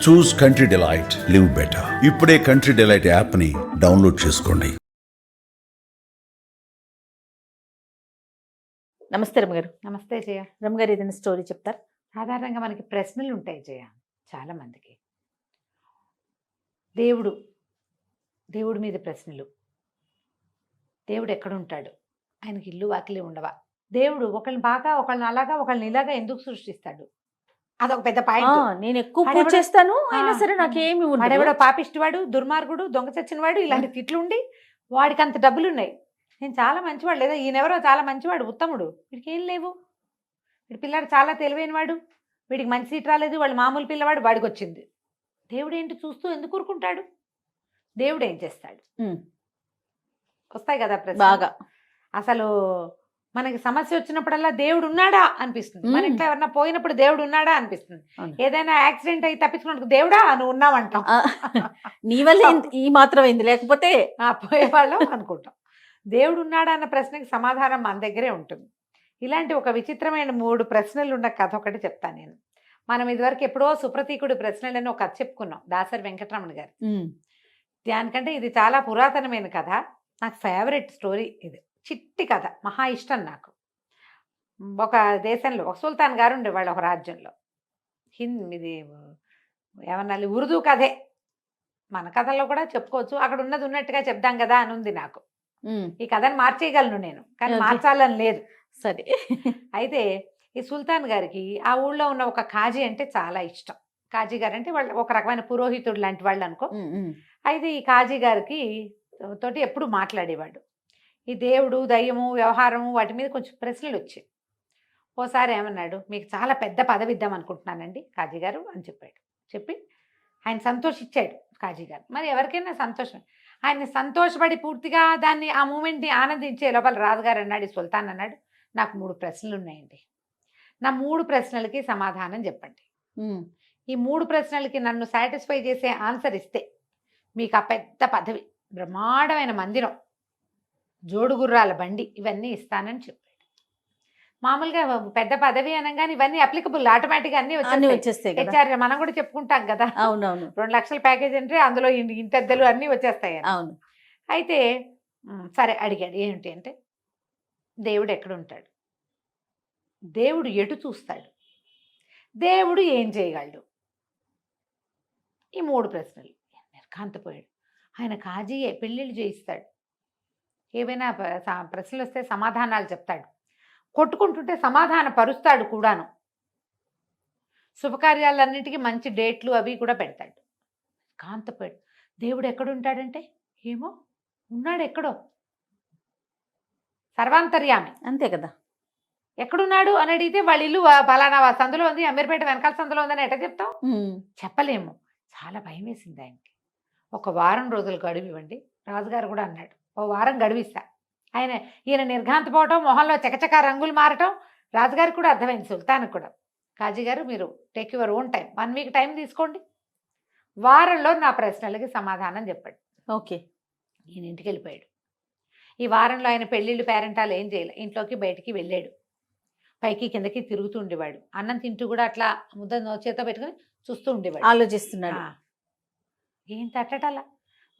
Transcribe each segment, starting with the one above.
చూస్ country delight, live better. ఇప్పుడే country delight app ని download చేసుకోండి. నమస్తే రమ్మగారు. నమస్తే జయ. రమ్మగారు ఏదైనా స్టోరీ చెప్తారు? సాధారణంగా మనకి ప్రశ్నలు ఉంటాయి జయ, చాలా మందికి. దేవుడి మీద ప్రశ్నలు. దేవుడు ఎక్కడుంటాడు? ఆయనకి ఇల్లు వాకిలి ఉండవా? దేవుడు ఒకళ్ళని బాగా, ఒకళ్ళని అలాగా, ఒకళ్ళని ఇలాగా ఎందుకు సృష్టిస్తాడు? అదొక పెద్ద పాయింట్. నేను ఎక్కువ పూజ చేస్తాను, అయినా సరే నాకేమి వాడెవడో పాపిష్టివాడు, దుర్మార్గుడు, దొంగ చచ్చినవాడు, ఇలాంటి తిట్లు ఉండి వాడికి అంత డబ్బులు ఉన్నాయి. నేను చాలా మంచివాడు, లేదా ఈయనెవరో చాలా మంచివాడు, ఉత్తముడు, వీడికి ఏం లేవు. వీడి పిల్లాడు చాలా తెలివైనవాడు, వీడికి మంచి సీట్ రాలేదు, వాళ్ళు మామూలు పిల్లవాడు, వాడికి వచ్చింది. దేవుడు ఏంటి చూస్తూ ఎందుకు ఊరుకుంటాడు? దేవుడు ఏం చేస్తాడు? వస్తాయి కదా ప్రశ్న. బాగా అసలు మనకి సమస్య వచ్చినప్పుడల్లా దేవుడు ఉన్నాడా అనిపిస్తుంది. మన ఇంట్లో ఎవరన్నా పోయినప్పుడు దేవుడు ఉన్నాడా అనిపిస్తుంది. ఏదైనా యాక్సిడెంట్ అయి తప్పించుకున్నప్పుడు దేవుడా నువ్వు ఉన్నావంటాం. నీ వల్ల ఈ మాత్రం అయింది, లేకపోతే పోయేవాళ్ళం అనుకుంటాం. దేవుడు ఉన్నాడా అన్న ప్రశ్నకి సమాధానం మన దగ్గరే ఉంటుంది. ఇలాంటి ఒక విచిత్రమైన 3 ప్రశ్నలు ఉన్న కథ ఒకటి చెప్తాను నేను. మనం ఇదివరకు ఎప్పుడో సుప్రతీకుడి ప్రశ్నలని ఒక కథ చెప్పుకున్నాం, దాసరి వెంకటరమణ గారు. దానికంటే ఇది చాలా పురాతనమైన కథ. నాకు ఫేవరెట్ స్టోరీ ఇది. చిట్టి కథ, మహా ఇష్టం నాకు. ఒక దేశంలో ఒక సుల్తాన్ గారు ఉండేవాళ్ళు, ఒక రాజ్యంలో. ఇది ఏమన్నా ఉర్దూ కథే, మన కథల్లో కూడా చెప్పుకోవచ్చు. అక్కడ ఉన్నది ఉన్నట్టుగా చెప్దాం కదా అని ఉంది నాకు. ఈ కథని మార్చేయగలను నేను, కానీ మార్చాలని లేదు. సరే. అయితే ఈ సుల్తాన్ గారికి ఆ ఊళ్ళో ఉన్న ఒక కాజీ అంటే చాలా ఇష్టం. కాజీ గారు అంటే వాళ్ళు ఒక రకమైన పురోహితుడు లాంటి వాళ్ళు అనుకో. అయితే ఈ కాజీ గారికి తోటి ఎప్పుడు మాట్లాడేవాడు. ఈ దేవుడు, దయ్యము, వ్యవహారము వాటి మీద కొంచెం ప్రశ్నలు వచ్చాయి. ఓసారి ఏమన్నాడు, మీకు చాలా పెద్ద పదవి ఇద్దాం అనుకుంటున్నానండి కాజీ గారు అని చెప్పాడు. చెప్పి ఆయన సంతోషించాడు కాజీ గారు. మరి ఎవరికైనా సంతోషం. ఆయన సంతోషపడి పూర్తిగా దాన్ని, ఆ మూమెంట్ని ఆనందించే లోపల రాజుగారు అన్నాడు, ఈ సుల్తాన్ అన్నాడు, నాకు 3 ప్రశ్నలు ఉన్నాయండి. నా 3 ప్రశ్నలకి సమాధానం చెప్పండి. ఈ 3 ప్రశ్నలకి నన్ను సాటిస్ఫై చేసే ఆన్సర్ ఇస్తే మీకు ఆ పెద్ద పదవి, బ్రహ్మాండమైన మందిరం, జోడుగుర్రాల బండి, ఇవన్నీ ఇస్తానని చెప్పాడు. మామూలుగా పెద్ద పదవి అనగానే ఇవన్నీ అప్లికబుల్, ఆటోమేటిక్గా అన్ని వచ్చేస్తాయి. హెచ్ఆర్ మనం కూడా చెప్పుకుంటాం కదా, అవునవును, 2 లక్షల ప్యాకేజ్ అంటే అందులో ఇంటద్దలు అన్నీ వచ్చేస్తాయి. అవును. అయితే సరే అడిగాడు, ఏంటి అంటే, దేవుడు ఎక్కడుంటాడు? దేవుడు ఎటు చూస్తాడు? దేవుడు ఏం చేయగలడు? ఈ 3 ప్రశ్నలు. నిర్ఘాంతపోయాడు. ఆయన కాజీయే, పెళ్ళిళ్ళు చేయిస్తాడు, ఏవైనా ప్రశ్నలు వస్తే సమాధానాలు చెప్తాడు, కొట్టుకుంటుంటే సమాధాన పరుస్తాడు కూడాను, శుభకార్యాలన్నిటికీ మంచి డేట్లు అవి కూడా పెడతాడు. కాంతపోయాడు. దేవుడు ఎక్కడుంటాడంటే, ఏమో ఉన్నాడు ఎక్కడో, సర్వాంతర్యామి, అంతే కదా. ఎక్కడున్నాడు అని అడిగితే వాళ్ళ ఇల్లు పలానా సందులో ఉంది, అమీర్పేట వెనకాల సందులో ఉందని ఎట్లా చెప్తాం? చెప్పలేము. చాలా భయం వేసింది ఆయనకి. 1 వారం రోజులు గడువివ్వండి. రాజుగారు కూడా అన్నాడు, 1 వారం గడువిస్తా. ఈయన నిర్ఘాంతపోవటం, మొహంలో చకచక రంగులు మారటం రాజుగారికి కూడా అర్థమైంది, సుల్తాన్కి కూడా. కాజీ గారు మీరు take your own time, 1 week time తీసుకోండి, వారంలో నా ప్రశ్నలకి సమాధానం చెప్పండి. ఓకే. ఈయన ఇంటికి వెళ్ళిపోయాడు. ఈ వారంలో ఆయన పెళ్ళిళ్ళు, పేరెంటాలు ఏం చేయలే, ఇంట్లోకి బయటికి వెళ్ళాడు. పైకి కిందకి తిరుగుతూ ఉండేవాడు. అన్నం తింటూ కూడా అట్లా ముద్ద చేత పెట్టుకుని చూస్తూ ఉండేవాడు, ఆలోచిస్తున్నాడు. ఏం తట్టటలా.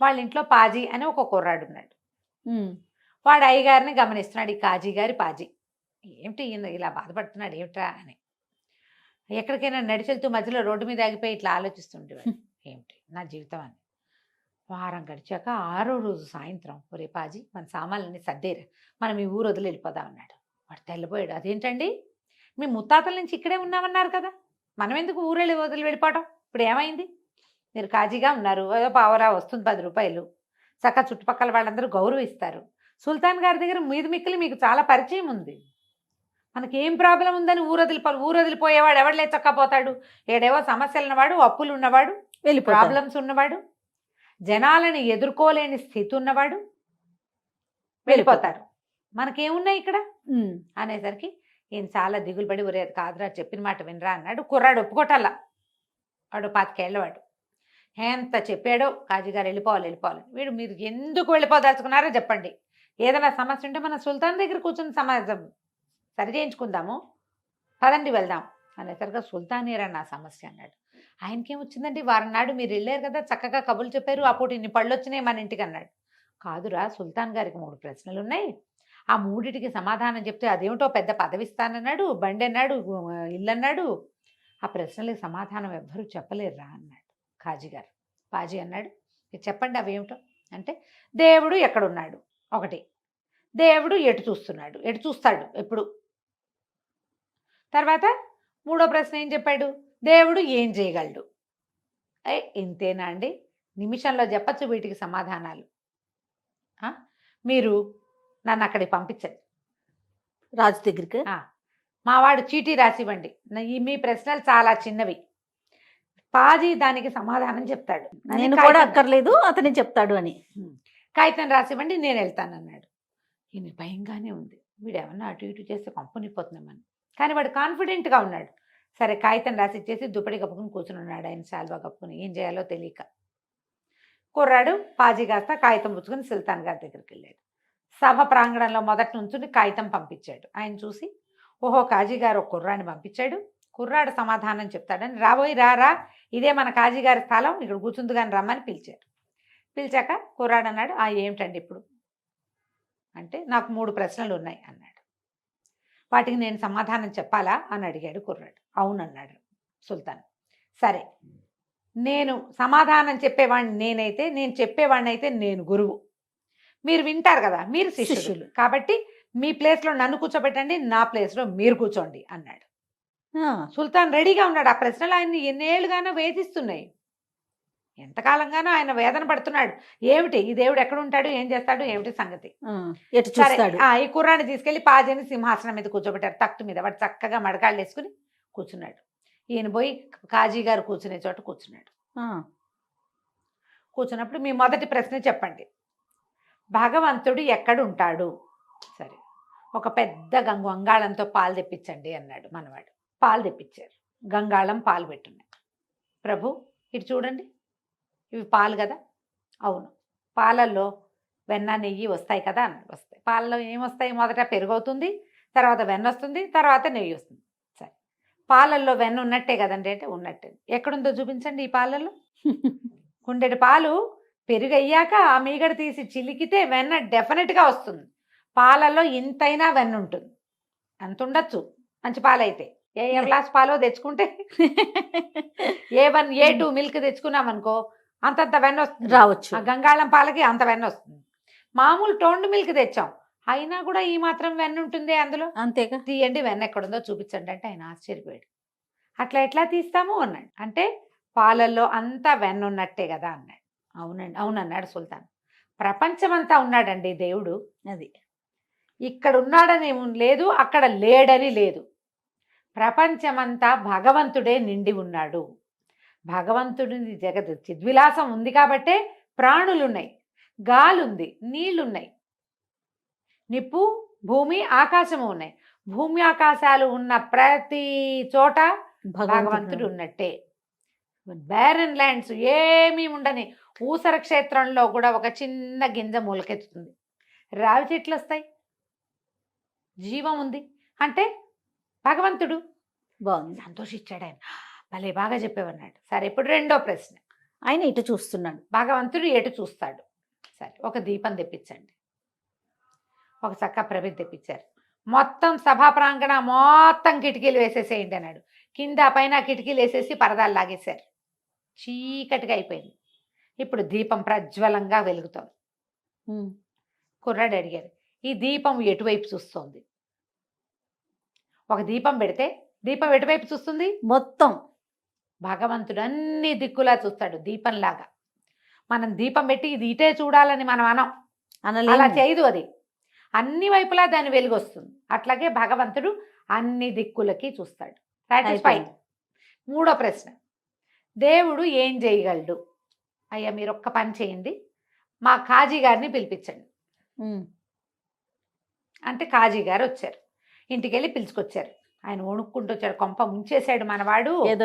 వాళ్ళ ఇంట్లో పాజీ అని ఒక కుర్రాడు ఉన్నాడు. వాడు అయ్యగారిని గమనిస్తున్నాడు, ఈ కాజీ గారి పాజీ. ఏమిటి ఈయన ఇలా బాధపడుతున్నాడు ఏమిట్రా అని. ఎక్కడికైనా నడిచెళ్తూ మధ్యలో రోడ్డు మీద ఆగిపోయి ఇట్లా ఆలోచిస్తుండేవాడు, ఏమిటి నా జీవితం అని. వారం గడిచాక 6వ రోజు సాయంత్రం, ఒరే పాజీ మన సామాన్లన్నీ సర్దేరా, మనం ఈ ఊరు వదిలి వెళ్ళిపోదాం అన్నాడు. వాడు తెల్లబోయాడు. అదేంటండి, మీ ముత్తాతల నుంచి ఇక్కడే ఉన్నామన్నారు కదా, మనం ఎందుకు ఊరు వదిలి వెళ్ళిపోవటం? ఇప్పుడు ఏమైంది? మీరు కాజీగా ఉన్నారు, ఏదో పావరా వస్తుంది, 10 రూపాయలు, చక్కగా చుట్టుపక్కల వాళ్ళందరూ గౌరవిస్తారు. సుల్తాన్ గారి దగ్గర మీది మిక్కిలి మీకు చాలా పరిచయం ఉంది. మనకేం ప్రాబ్లం ఉందని ఊరు వదిలిపోయేవాడు ఎవడలే చక్కపోతాడు? ఏడేవో సమస్యలు ఉన్నవాడు, అప్పులు ఉన్నవాడు, ప్రాబ్లమ్స్ ఉన్నవాడు, జనాలని ఎదుర్కోలేని స్థితి ఉన్నవాడు వెళ్ళిపోతారు. మనకేమున్నాయి ఇక్కడ అనేసరికి ఈయన చాలా దిగులు పడి, ఒరే కాదురా చెప్పిన మాట వినరా అన్నాడు. కుర్రాడు ఒప్పుకోటల్లా, వాడు 25 ఏళ్ళవాడు. ఎంత చెప్పాడో, కాజీగారు వెళ్ళిపోవాలి. వీడు, మీరు ఎందుకు వెళ్ళిపోదలుచుకున్నారో చెప్పండి, ఏదైనా సమస్య ఉంటే మన సుల్తాన్ దగ్గర కూర్చొని సమాజం సరి చేయించుకుందాము, పదండి వెళ్దాం అనేసరిగా సుల్తానేరా నా సమస్య అన్నాడు. ఆయనకేమొచ్చిందండి, వారం నాడు మీరు వెళ్ళారు కదా, చక్కగా కబుర్లు చెప్పారు, అప్పుడు ఇన్ని పళ్ళు వచ్చినాయి మన ఇంటికి అన్నాడు. కాదురా, సుల్తాన్ గారికి 3 ప్రశ్నలు ఉన్నాయి, ఆ మూడిటికి సమాధానం చెప్తే అదేమిటో పెద్ద పదవి ఇస్తానన్నాడు, బండి అన్నాడు, ఇల్లు అన్నాడు, ఆ ప్రశ్నలకు సమాధానం ఎవ్వరూ చెప్పలేరురా అన్నాడు కాజీ గారు. పాజీ అన్నాడు, "మీరు చెప్పండి అవేమిటో." అంటే, దేవుడు ఎక్కడున్నాడు ఒకటి, దేవుడు ఎటు చూస్తున్నాడు, ఎటు చూస్తాడు ఎప్పుడు, తర్వాత మూడో ప్రశ్న ఏం చెప్పాడు, దేవుడు ఏం చేయగలడు. ఇంతేనా అండి, నిమిషంలో చెప్పచ్చు వీటికి సమాధానాలు. మీరు నన్ను అక్కడికి పంపించండి, రాజు దగ్గరికి. మావాడు చీటీ రాసివ్వండి, మీ ప్రశ్నలు చాలా చిన్నవి, పాజీ దానికి సమాధానం చెప్తాడు, నేను కూడా అక్కర్లేదు, అతనే చెప్తాడు అని. కాగితం రాసివ్వండి, నేను వెళ్తానన్నాడు. ఈయన భయంగానే ఉంది, వీడు ఏమన్నా అటు ఇటు చేస్తే కంపనిపోతున్నామని, కానీ వాడు కాన్ఫిడెంట్గా ఉన్నాడు. సరే కాగితం రాసి ఇచ్చేసి దుప్పటి కప్పుకుని కూర్చుని ఉన్నాడు ఆయన, శాల్వా కప్పుకుని, ఏం చేయాలో తెలియక. కుర్రాడు పాజీ కాస్త కాగితం పుచ్చుకుని సుల్తాన్ గారి దగ్గరికి వెళ్ళాడు. సభ ప్రాంగణంలో మొదటి నుంచి కాగితం పంపించాడు. ఆయన చూసి, ఓహో కాజీ గారు ఒక కుర్రాడిని పంపించాడు, కుర్రాడు సమాధానం చెప్తాడని, రాబోయి రా, ఇదే మన కాజీ గారి స్థలం, ఇక్కడ కూర్చుంది కానీ రమ్మని పిలిచారు. పిలిచాక కుర్రాడు అన్నాడు, ఏమిటండి ఇప్పుడు అంటే, నాకు 3 ప్రశ్నలు ఉన్నాయి అన్నాడు. వాటికి నేను సమాధానం చెప్పాలా అని అడిగాడు కుర్రాడు. అవునన్నాడు సుల్తాన్. సరే, నేను సమాధానం చెప్పేవాడిని నేనైతే, నేను చెప్పేవాడిని అయితే నేను గురువు, మీరు వింటారు కదా, మీరు శిష్యులు, కాబట్టి మీ ప్లేస్లో నన్ను కూర్చోబెట్టండి, నా ప్లేస్లో మీరు కూర్చోండి అన్నాడు. సుల్తాన్ రెడీగా ఉన్నాడు. ఆ ప్రశ్నలు ఆయన్ని ఎన్నేళ్ళుగానో వేధిస్తున్నాయి, ఎంతకాలంగానో ఆయన వేదన పడుతున్నాడు. ఏమిటి ఈ దేవుడు ఎక్కడ ఉంటాడు, ఏం చేస్తాడు, ఏమిటి సంగతి. ఈ కుర్రాన్ని తీసుకెళ్లి పాజీని సింహాసనం మీద కూర్చోబెట్టారు, తట్టు మీద. వాడు చక్కగా మడకాళ్ళు వేసుకుని కూర్చున్నాడు. ఈయన పోయి కాజీ గారు కూర్చునే చోట కూర్చున్నాడు. కూర్చున్నప్పుడు, మీ మొదటి ప్రశ్న చెప్పండి, భగవంతుడు ఎక్కడ ఉంటాడు. సరే, ఒక పెద్ద గంగాళంతో పాలు తెప్పించండి అన్నాడు మనవాడు. పాలు తెప్పించారు, గంగాళం పాలు పెట్టున్నాయి. ప్రభు ఇటు చూడండి, ఇవి పాలు కదా. అవును, పాలల్లో వెన్న నెయ్యి వస్తాయి కదా అన్నాడు. వస్తాయి. పాలలో ఏమొస్తాయి, మొదట పెరుగు అవుతుంది, తర్వాత వెన్న వస్తుంది, తర్వాత నెయ్యి వస్తుంది. సరే, పాలల్లో వెన్న ఉన్నట్టే కదండి అంటే, ఉన్నట్టే. ఎక్కడుందో చూపించండి ఈ పాలల్లో. కుండెడు పాలు పెరుగు అయ్యాక ఆ మీగడ తీసి చిలికితే వెన్న డెఫినెట్గా వస్తుంది. పాలల్లో ఇంతైనా వెన్న ఉంటుంది, అంత ఉండొచ్చు మంచి పాలైతే. ఏ గ్లాస్ పాలో తెచ్చుకుంటే A1 A2 మిల్క్ తెచ్చుకున్నామనుకో, అంతంత వెన్న వస్తుంది, రావచ్చు. ఆ గంగాళం పాలకి అంత వెన్న వస్తుంది. మామూలు టోండ్ మిల్క్ తెచ్చాం, అయినా కూడా ఈ మాత్రం వెన్న ఉంటుంది అందులో. అంతేగా, తీయండి వెన్న ఎక్కడుందో చూపించండి అంటే ఆయన ఆశ్చర్యపోయాడు. అట్లా ఎట్లా తీస్తాము అన్నాడు. అంటే పాలల్లో అంతా వెన్న ఉన్నట్టే కదా అన్నాడు. అవునండి, అవునన్నాడు సుల్తాన్. ప్రపంచమంతా ఉన్నాడండి దేవుడు, అది ఇక్కడ ఉన్నాడని లేదు, అక్కడ లేడని లేదు, ప్రపంచమంతా భగవంతుడే నిండి ఉన్నాడు. భగవంతుడిని జగత్ చిద్విలాసం ఉంది కాబట్టే ప్రాణులున్నాయి, గాలుంది, నీళ్లున్నాయి, నిప్పు, భూమి, ఆకాశము ఉన్నాయి. భూమి ఆకాశాలు ఉన్న ప్రతి చోట భగవంతుడు ఉన్నట్టే. బ్యారన్ ల్యాండ్స్ ఏమీ ఉండని ఊసర క్షేత్రంలో కూడా ఒక చిన్న గింజ మొలకెత్తుతుంది, రావి చెట్లు వస్తాయి, జీవం ఉంది అంటే భగవంతుడు. బాగుంది, సంతోషించాడు ఆయన. భలే బాగా చెప్పేవన్నాడు. సరే, ఇప్పుడు రెండో ప్రశ్న, ఆయన ఇటు చూస్తున్నాడు, భగవంతుడు ఎటు చూస్తాడు. సరే, ఒక దీపం తెప్పించండి. ఒక చక్క ప్రమిద తెప్పించారు. మొత్తం సభా ప్రాంగణ మొత్తం కిటికీలు వేసేసేయండి అన్నాడు. కింద పైన కిటికీలు వేసేసి పరదాలు లాగేశారు. చీకటిగా అయిపోయింది. ఇప్పుడు దీపం ప్రజ్వలంగా వెలుగుతోంది. కుర్రాడు అడిగారు, ఈ దీపం ఎటువైపు చూస్తోంది. ఒక దీపం పెడితే దీపం ఎటువైపు చూస్తుంది, మొత్తం. భగవంతుడు అన్ని దిక్కులా చూస్తాడు దీపంలాగా. మనం దీపం పెట్టి ఇది ఇటే చూడాలని మనం అలా చేయదు, అది అన్ని వైపులా దాని వెలుగు వస్తుంది. అట్లాగే భగవంతుడు అన్ని దిక్కులకి చూస్తాడు. సాటిస్ఫైడ్. మూడో ప్రశ్న, దేవుడు ఏం చేయగలడు. అయ్యా మీరు ఒక్క పని చేయండి, మా కాజీ గారిని పిలిపించండి అంటే కాజీ గారు వచ్చారు. ఇంటికి వెళ్ళి పిలుచుకొచ్చారు. ఆయన వణుక్కుంటూ వచ్చాడు, కొంప ముంచేశాడు మనవాడు, ఏదో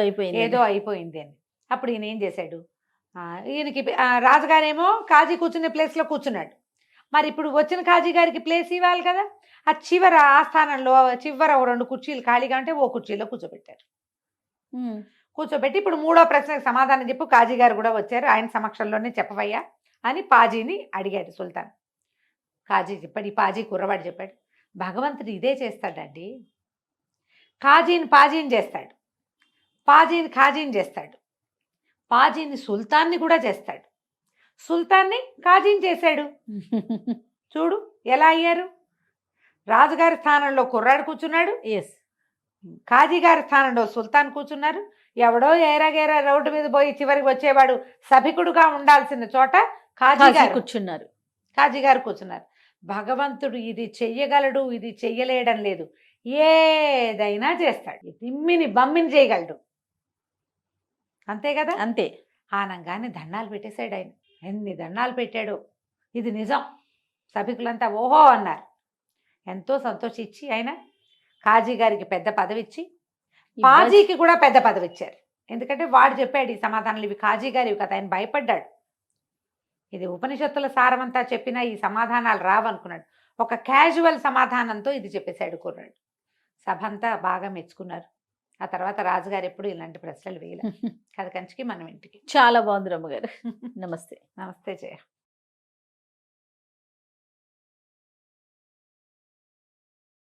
అయిపోయింది అని. అప్పుడు ఈయన ఏం చేశాడు, ఈయనకి రాజుగారేమో కాజీ కూర్చునే ప్లేస్లో కూర్చున్నాడు. మరి ఇప్పుడు వచ్చిన కాజీ గారికి ప్లేస్ ఇవ్వాలి కదా. ఆ చివర ఆస్థానంలో చివర 2 కుర్చీలు ఖాళీగా ఉంటే ఓ కుర్చీలో కూర్చోబెట్టారు. కూర్చోబెట్టి ఇప్పుడు మూడో ప్రశ్నకు సమాధానం చెప్పు, కాజీ గారు కూడా వచ్చారు, ఆయన సమక్షంలోనే చెప్పవయ్యా అని పాజీని అడిగాడు సుల్తాన్. కాజీ చెప్పాడు, ఈ పాజీ కుర్రవాడు చెప్పాడు, భగవంతుడు ఇదే చేస్తాడండి, పాజీని చేస్తాడు, పాజీని ఖాజీని చేస్తాడు, పాజీని సుల్తాన్ని కూడా చేస్తాడు, సుల్తాన్ని ఖాజీని చేశాడు. చూడు ఎలా అయ్యారు. రాజుగారి స్థానంలో కుర్రాడు కూర్చున్నాడు, ఎస్, ఖాజీ గారి స్థానంలో సుల్తాన్ కూర్చున్నారు. ఎవడో ఏరాగేరా రోడ్డు మీద పోయి చివరికి వచ్చేవాడు సభికుడుగా ఉండాల్సిన చోట ఖాజీ గారు కూర్చున్నారు. ఖాజీ గారు కూర్చున్నారు. భగవంతుడు ఇది చెయ్యగలడు, ఇది చెయ్యలేడం లేదు, ఏదైనా చేస్తాడు, తిమ్మిని బమ్మిని చేయగలడు, అంతే కదా. అంతే. ఆనంగానే దండాలు పెట్టేశాడు ఆయన. ఎన్ని దండాలు పెట్టాడో, ఇది నిజం. సభికులంతా ఓహో అన్నారు. ఎంతో సంతోషించి ఆయన ఖాజీ గారికి పెద్ద పదవి ఇచ్చి పాజీకి కూడా పెద్ద పదవి ఇచ్చారు. ఎందుకంటే వాడు చెప్పాడు ఈ సమాధానాలు, ఇవి ఖాజీ గారి కదా, ఆయన భయపడ్డాడు. ఇది ఉపనిషత్తుల సారమంతా చెప్పినా ఈ సమాధానాలు రావనుకున్నాడు. ఒక క్యాజువల్ సమాధానంతో ఇది చెప్పేశాడు కుర్రాడు. సభ అంతా బాగా మెచ్చుకున్నారు. ఆ తర్వాత రాజుగారు ఎప్పుడు ఇలాంటి ప్రశ్నలు వేయలేదు. కథ కంచికి మనం ఇంటికి. చాలా బాగుంది రమ్మగారు. నమస్తే. నమస్తే జయ.